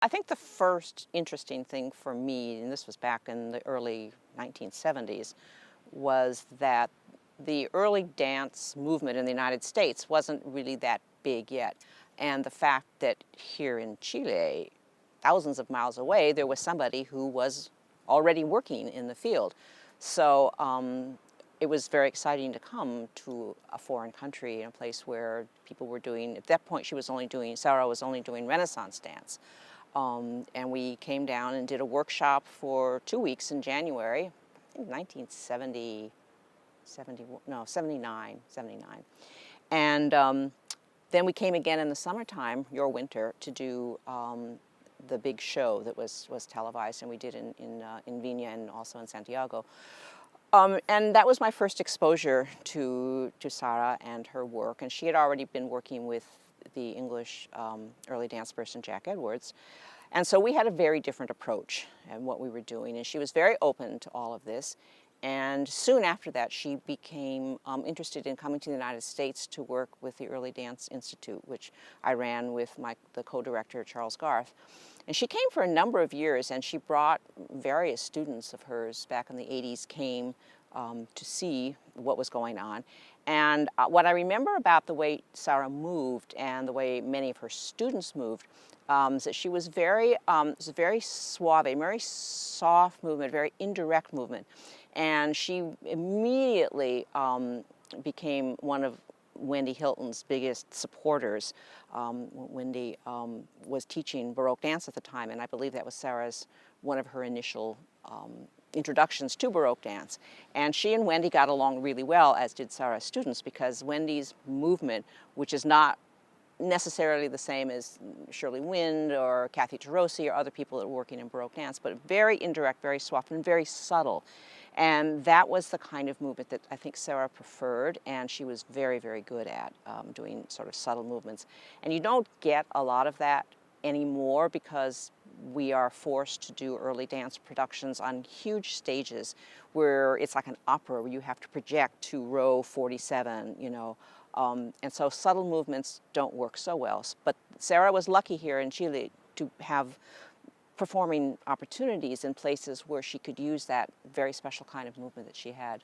I think the first interesting thing for me, and this was back in the early 1970s, was that the early dance movement in the United States wasn't really that big yet. And the fact that here in Chile, thousands of miles away, there was somebody who was already working in the field. So it was very exciting to come to a foreign country, in a place where people were doing, at that point Sara was only doing Renaissance dance. And we came down and did a workshop for 2 weeks in January, I think 1970, 79. And then we came again in the summertime, your winter, to do the big show that was televised, and we did in Viña and also in Santiago. And that was my first exposure to Sara and her work. And she had already been working with the English early dance person Jack Edwards. And so we had a very different approach in what we were doing. And she was very open to all of this. And soon after that, she became interested in coming to the United States to work with the Early Dance Institute, which I ran with the co-director, Charles Garth. And she came for a number of years, and she brought various students of hers back in the 80s, came to see what was going on. And what I remember about the way Sara moved and the way many of her students moved is that she was very suave, very soft movement, very indirect movement. And she immediately became one of Wendy Hilton's biggest supporters. Wendy was teaching Baroque dance at the time, and I believe that was one of her initial introductions to Baroque dance. And she and Wendy got along really well, as did Sara's students, because Wendy's movement, which is not necessarily the same as Shirley Wind or Kathy Tarosi or other people that were working in Baroque dance, but very indirect, very soft, and very subtle. And that was the kind of movement that I think Sara preferred, and she was very, very good at doing sort of subtle movements. And you don't get a lot of that anymore, because we are forced to do early dance productions on huge stages where it's like an opera, where you have to project to row 47, you know. And so subtle movements don't work so well. But Sara was lucky here in Chile to have performing opportunities in places where she could use that very special kind of movement that she had.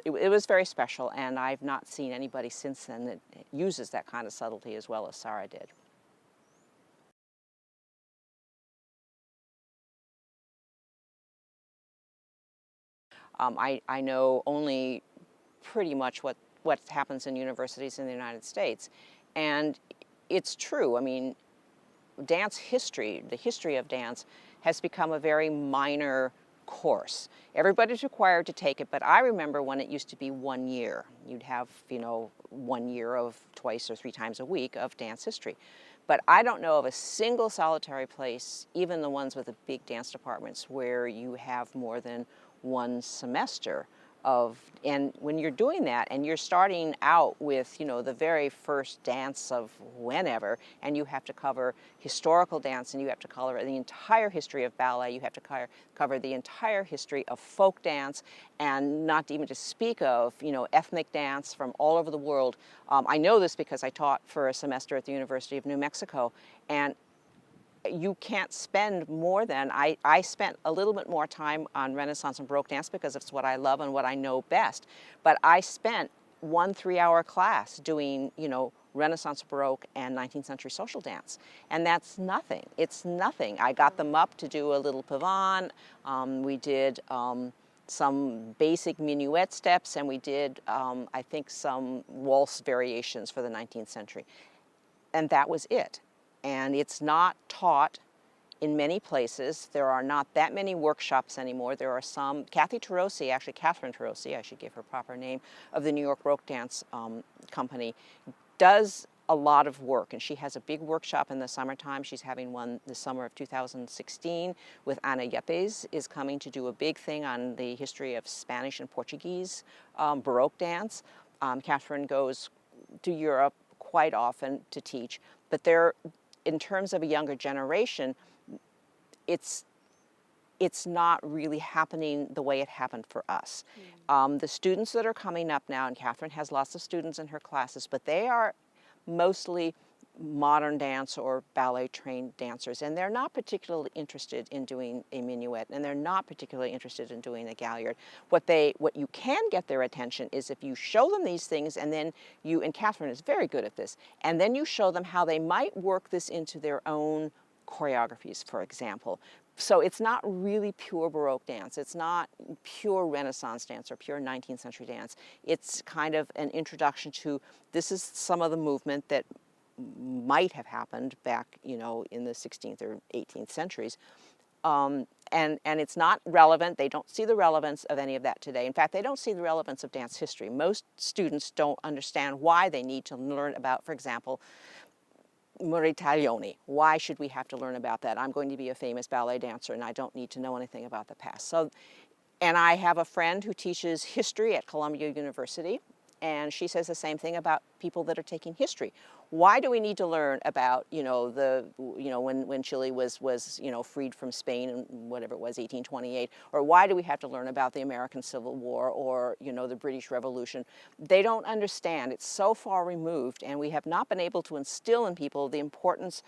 It was very special, and I've not seen anybody since then that uses that kind of subtlety as well as Sara did. I know only pretty much what happens in universities in the United States. And it's true. I mean, dance history, the history of dance, has become a very minor course. Everybody's required to take it, but I remember when it used to be 1 year. You'd have, 1 year of twice or 3 times a week of dance history. But I don't know of a single solitary place, even the ones with the big dance departments, where you have more than 1 semester and when you're doing that and you're starting out with, the very first dance of whenever, and you have to cover historical dance, and you have to cover the entire history of ballet, you have to cover the entire history of folk dance, and not even to speak of, ethnic dance from all over the world. I know this because I taught for a semester at the University of New Mexico, and you can't spend more than, I spent a little bit more time on Renaissance and Baroque dance because it's what I love and what I know best. But I spent 1 3-hour class doing, Renaissance, Baroque, and 19th century social dance. And that's nothing. It's nothing. I got them up to do a little pavane. We did some basic minuet steps, and we did, I think, some waltz variations for the 19th century. And that was it. And it's not taught in many places. There are not that many workshops anymore. There are some. Kathy Tarosi, actually Catherine Tarosi, I should give her proper name, of the New York Baroque Dance Company, does a lot of work. And she has a big workshop in the summertime. She's having one this summer of 2016 with Ana Yepes, is coming to do a big thing on the history of Spanish and Portuguese Baroque dance. Catherine goes to Europe quite often to teach. But in terms of a younger generation, it's not really happening the way it happened for us. The students that are coming up now, and Catherine has lots of students in her classes, but they are mostly modern dance or ballet trained dancers, and they're not particularly interested in doing a minuet, and they're not particularly interested in doing a galliard. What you can get their attention is if you show them these things, and then and Catherine is very good at this, and then you show them how they might work this into their own choreographies, for example. So it's not really pure Baroque dance. It's not pure Renaissance dance or pure 19th century dance. It's kind of an introduction to, this is some of the movement that might have happened back, in the 16th or 18th centuries. And it's not relevant. They don't see the relevance of any of that today. In fact, they don't see the relevance of dance history. Most students don't understand why they need to learn about, for example, Muritaglioni. Why should we have to learn about that? I'm going to be a famous ballet dancer and I don't need to know anything about the past. So, and I have a friend who teaches history at Columbia University, and she says the same thing about people that are taking history. Why do we need to learn about, when Chile was freed from Spain in whatever it was, 1828? Or why do we have to learn about the American Civil War or, the British Revolution? They don't understand. It's so far removed, and we have not been able to instill in people the importance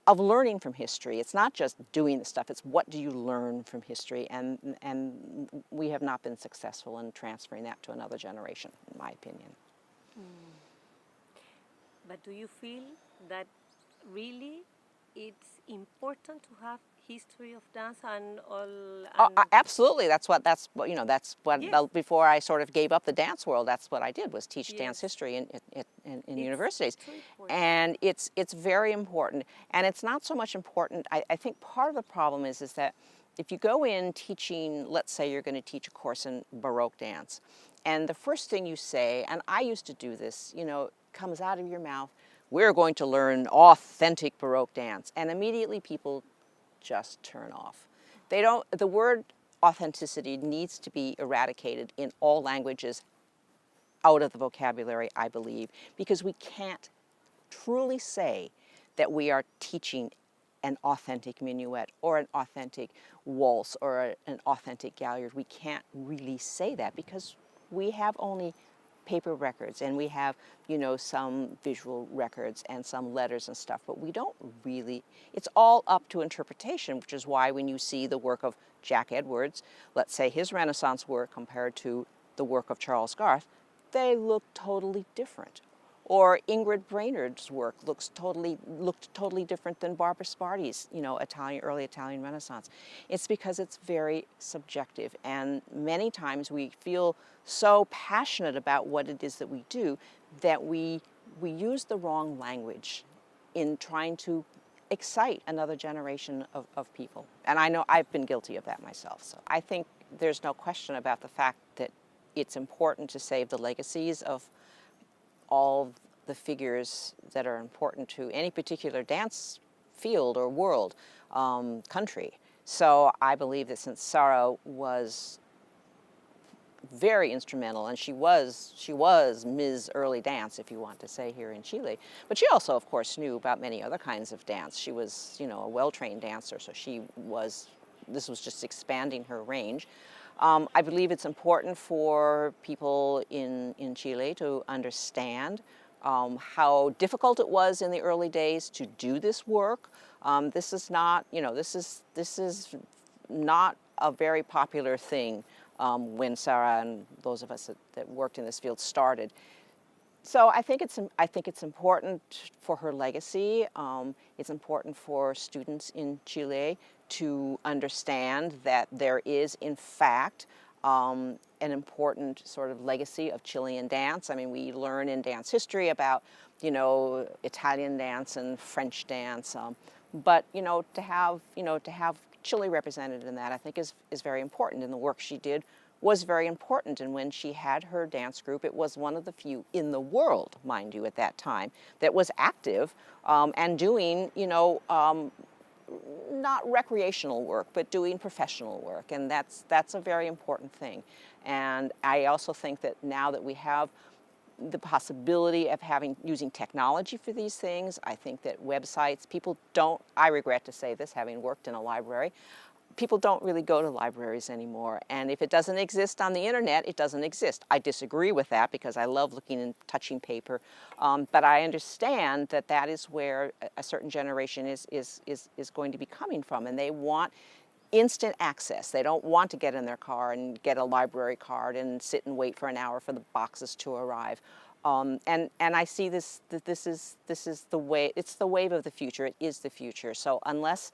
of learning from history. It's not just doing the stuff, it's what do you learn from history, and we have not been successful in transferring that to another generation, in my opinion. But do you feel that really it's important to have history of dance and all? Absolutely. That's what Yes. before I sort of gave up the dance world, that's what I did, was teach Yes. dance history in universities. So important. And it's very important. And it's not so much important, I think part of the problem is that if you go in teaching, let's say you're going to teach a course in Baroque dance, and the first thing you say, and I used to do this, comes out of your mouth, we're going to learn authentic Baroque dance. And immediately people just turn off. The word authenticity needs to be eradicated in all languages out of the vocabulary, I believe, because we can't truly say that we are teaching an authentic minuet or an authentic waltz or an authentic galliard. We can't really say that because we have only paper records and we have, some visual records and some letters and stuff, but we don't really, it's all up to interpretation, which is why when you see the work of Jack Edwards, let's say his Renaissance work compared to the work of Charles Garth, they look totally different. Or Ingrid Brainerd's work looked totally different than Barbara Sparti's, early Italian Renaissance. It's because it's very subjective, and many times we feel so passionate about what it is that we do that we use the wrong language in trying to excite another generation of people. And I know I've been guilty of that myself. So I think there's no question about the fact that it's important to save the legacies of all the figures that are important to any particular dance field or world, country. So I believe that since Sara was very instrumental, and she was Ms. Early Dance, if you want to say, here in Chile. But she also, of course, knew about many other kinds of dance. She was, a well-trained dancer, so this was just expanding her range. I believe it's important for people in Chile to understand how difficult it was in the early days to do this work. This is not, this is not a very popular thing when Sara and those of us that worked in this field started. So I think it's important for her legacy. It's important for students in Chile to understand that there is, in fact, an important sort of legacy of Chilean dance. I mean, we learn in dance history about, Italian dance and French dance, but to have Chile represented in that, I think is very important. And the work she did was very important. And when she had her dance group, it was one of the few in the world, mind you, at that time, that was active and doing, not recreational work, but doing professional work. And that's a very important thing. And I also think that now that we have the possibility of using technology for these things, I think that websites, I regret to say this, having worked in a library, people don't really go to libraries anymore. And if it doesn't exist on the internet, it doesn't exist. I disagree with that because I love looking and touching paper. But I understand that that is where a certain generation is going to be coming from. And they want instant access. They don't want to get in their car and get a library card and sit and wait for an hour for the boxes to arrive. And I see this, that this is the way, it's the wave of the future, it is the future. So unless,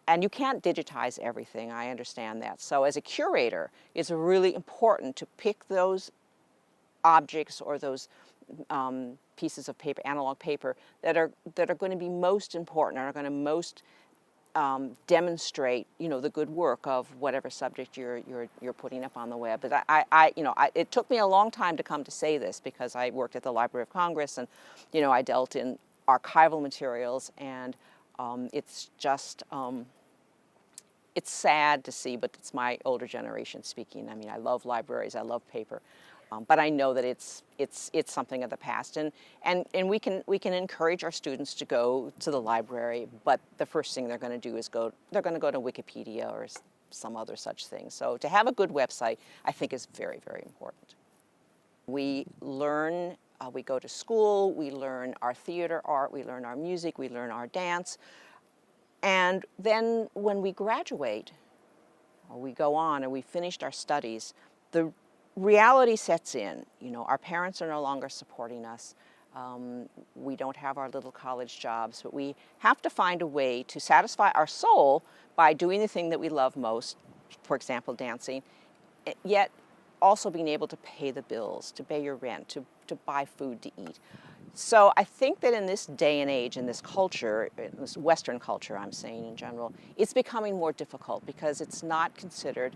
and you can't digitize everything, I understand that. So as a curator, it's really important to pick those objects or those pieces of paper, analog paper, that are going to be most important, are going to most demonstrate, the good work of whatever subject you're putting up on the web. But it took me a long time to come to say this because I worked at the Library of Congress, and I dealt in archival materials, and it's just it's sad to see, but it's my older generation speaking. I mean, I love libraries, I love paper. But I know that it's something of the past, and we can encourage our students to go to the library. But the first thing they're going to do is they're going to go to Wikipedia or some other such thing. So to have a good website, I think, is very, very important. We learn. We go to school. We learn our theater art. We learn our music. We learn our dance, and then when we graduate, or we go on and we finished our studies, the reality sets in. Our parents are no longer supporting us. We don't have our little college jobs, but we have to find a way to satisfy our soul by doing the thing that we love most, for example, dancing, yet also being able to pay the bills, to pay your rent, to buy food to eat. So I think that in this day and age, in this culture, in this Western culture, I'm saying in general, it's becoming more difficult because it's not considered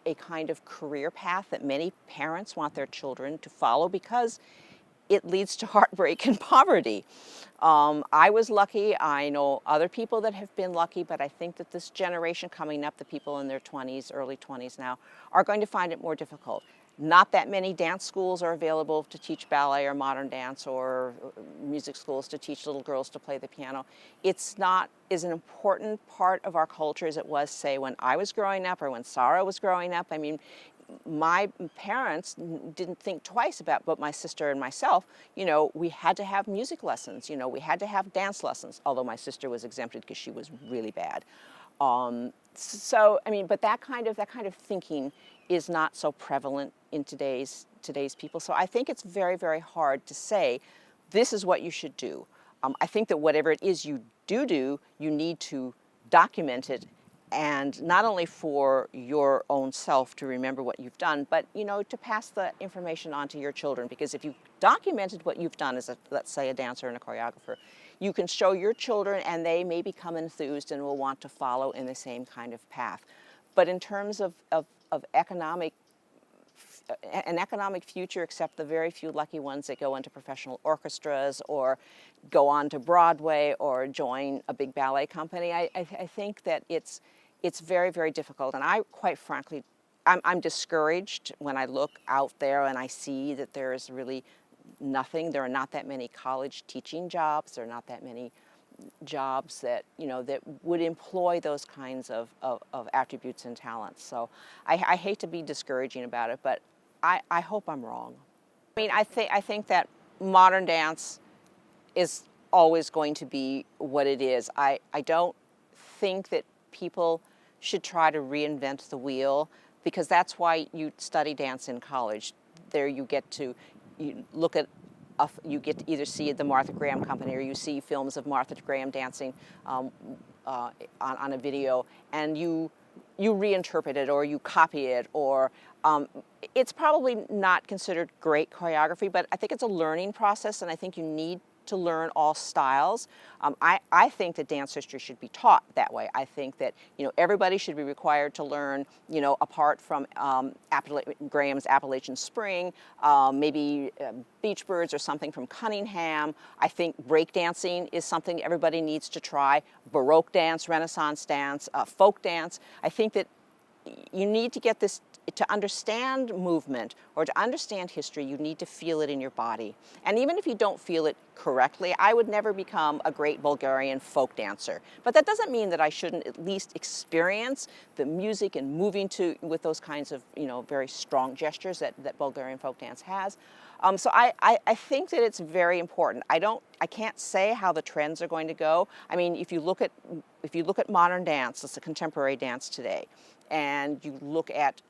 a kind of career path that many parents want their children to follow because it leads to heartbreak and poverty. I was lucky. I know other people that have been lucky, but I think that this generation coming up, the people in their 20s, early 20s now, are going to find it more difficult. Not that many dance schools are available to teach ballet or modern dance, or music schools to teach little girls to play the piano. It's not as an important part of our culture as it was, say, when I was growing up or when Sara was growing up. I mean, my parents didn't think twice about, but my sister and myself, we had to have music lessons, we had to have dance lessons, although my sister was exempted because she was really bad. So, I mean, but that kind of thinking is not so prevalent in today's people. So I think it's very, very hard to say, this is what you should do. I think that whatever it is you do, you need to document it, and not only for your own self to remember what you've done, but to pass the information on to your children. Because if you've documented what you've done as let's say a dancer and a choreographer, you can show your children, and they may become enthused and will want to follow in the same kind of path. But in terms of an economic future, except the very few lucky ones that go into professional orchestras or go on to Broadway or join a big ballet company, I think that it's very, very difficult. And I, quite frankly, I'm discouraged when I look out there and I see that there is really nothing. There are not that many college teaching jobs. There are not that many jobs that that would employ those kinds of attributes and talents. So I hate to be discouraging about it, but I hope I'm wrong. I mean, I think that modern dance is always going to be what it is. I don't think that people should try to reinvent the wheel, because that's why you study dance in college. There you get to look at you get to either see the Martha Graham Company, or you see films of Martha Graham dancing on a video, and you reinterpret it or you copy it, or it's probably not considered great choreography, but I think it's a learning process, and I think you need to learn all styles. I think that dance history should be taught that way. I think that everybody should be required to learn, apart from Graham's Appalachian Spring, maybe Beach Birds or something from Cunningham. I think breakdancing is something everybody needs to try. Baroque dance, Renaissance dance, folk dance. I think that you need to get this to understand movement or to understand history, you need to feel it in your body. And even if you don't feel it correctly, I would never become a great Bulgarian folk dancer. But that doesn't mean that I shouldn't at least experience the music and moving to with those kinds of, you know, very strong gestures that Bulgarian folk dance has. So I think that it's very important. I can't say how the trends are going to go. I mean, if you look at modern dance, it's a contemporary dance today, and you look at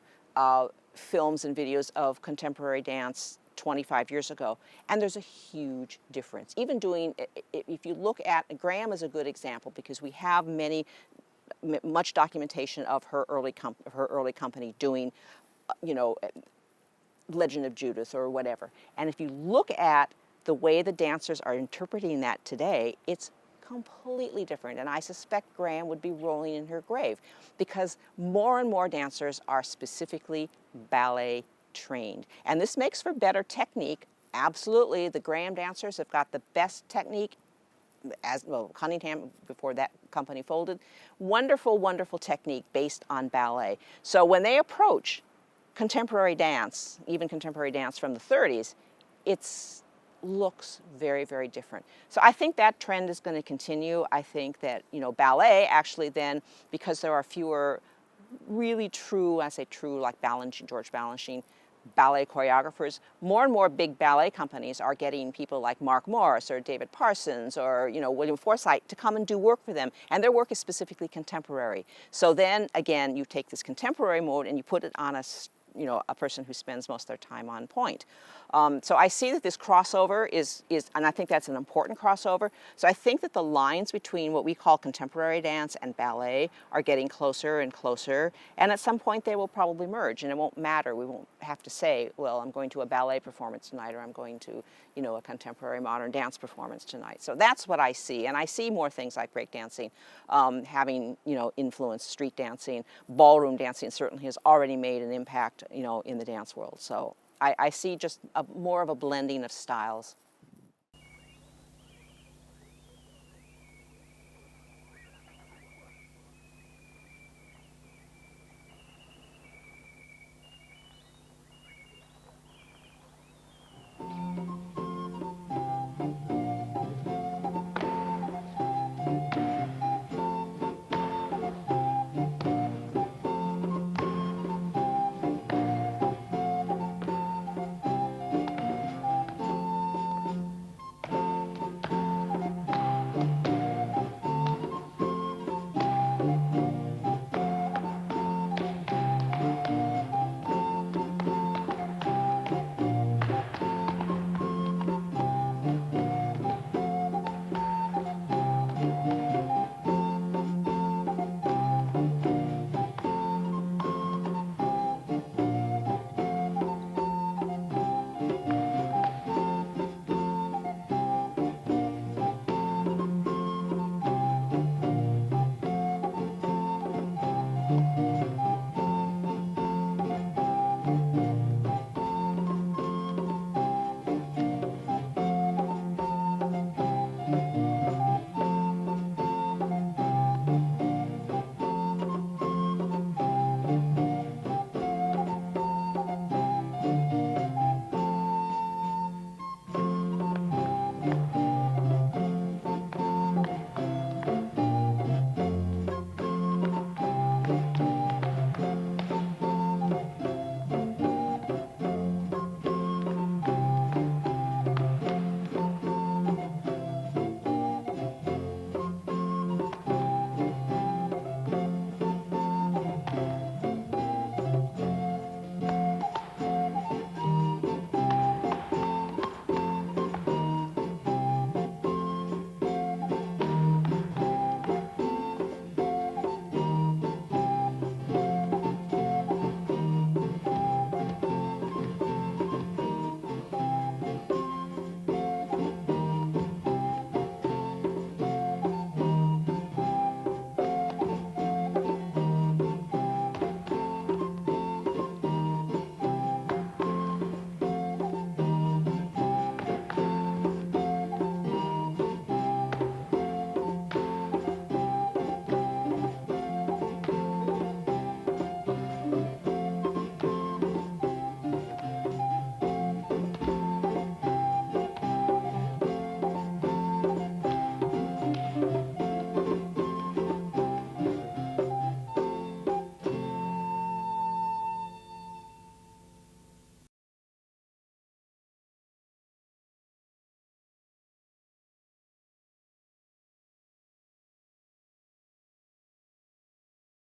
films and videos of contemporary dance 25 years ago, and there's a huge difference. Even doing, if you look at, Graham is a good example because we have much documentation of her early company doing, you know, Legend of Judith or whatever. And if you look at the way the dancers are interpreting that today, it's completely different. And I suspect Graham would be rolling in her grave because more and more dancers are specifically ballet trained. And this makes for better technique. Absolutely, the Graham dancers have got the best technique, as well, Cunningham, before that company folded. Wonderful, wonderful technique based on ballet. So when they approach contemporary dance, even contemporary dance from the 30s, it looks very, very different. So I think that trend is going to continue. I think that, you know, ballet actually then, because there are fewer really true, I say true, like George Balanchine, ballet choreographers, more and more big ballet companies are getting people like Mark Morris or David Parsons or, you know, William Forsythe to come and do work for them, and their work is specifically contemporary. So then again, you take this contemporary mode and you put it on a person who spends most of their time on point. So I see that this crossover is, and I think that's an important crossover. So I think that the lines between what we call contemporary dance and ballet are getting closer and closer. And at some point they will probably merge, and it won't matter. We won't have to say, well, I'm going to a ballet performance tonight, or I'm going to, you know, a contemporary modern dance performance tonight. So that's what I see. And I see more things like breakdancing having, you know, influenced street dancing. Ballroom dancing certainly has already made an impact, you know, in the dance world. So I see just more of a blending of styles.